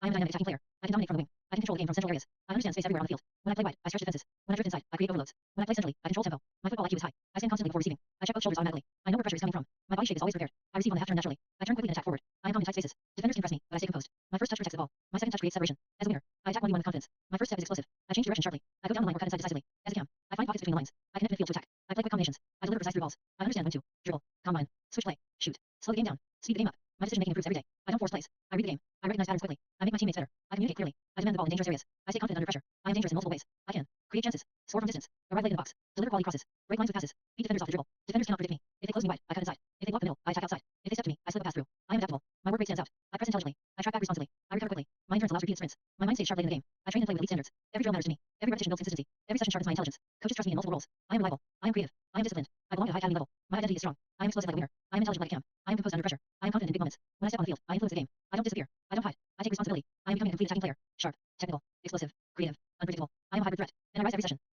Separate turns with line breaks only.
am a dynamic attacking player. I can dominate from the wing. I can control the game from central areas. I understand space everywhere on the field. When I play wide, I stretch defenses. When I drift inside, I create overloads. When I play centrally, I control tempo. My football IQ is high. I stand constantly before receiving. I check both shoulders automatically. I know where pressure is coming from. My body shape is always prepared. I receive on the half turn naturally. I turn quickly and attack forward. I am calm in tight spaces. Defenders can press me, but I stay composed. My first touch protects the ball. My second touch creates separation. As a winner, I attack 1v1 with confidence. My first step is explosive. I change direction sharply. I go down the line or cut inside decisively. As a cam, I find pockets between the lines. I connect midfield to attack. I play quick combinations. I deliver precise through balls. I understand when to dribble, combine, switch play, shoot, slow the game down, speed the game up. My decision making improves every day. I don't force plays. I read the game. I recognize patterns quickly. I make my teammates better. I communicate clearly. I demand the ball in dangerous areas. I stay confident under pressure. I am dangerous in multiple ways. I can create chances, score from distance, arrive late in the box, deliver quality crosses, break lines with passes, beat defenders off the dribble. Defenders cannot predict me. If they close me wide, I cut inside. If they block the middle, I attack outside. If they step to me, I slip a pass through. I am adaptable. My work rate stands out. I press intelligently. I track back responsibly. I recover quickly. My endurance allows repeated sprints. My mind stays sharp late in the game. I train and play with elite standards. Every drill matters to me. Every repetition builds consistency. Every session sharpens my intelligence. Coaches trust me in multiple roles. I am reliable. I am creative. I am disciplined. I belong at a high academy level. My identity is strong. I am explosive like a winner. I am intelligent like a cam. I am composed under pressure. I am confident in big moments. When I step on the field, I influence the game. I don't disappear. I don't hide. I take responsibility. I am becoming a complete attacking player. Sharp, technical, explosive, creative, unpredictable. I am a hybrid threat, and I rise every session.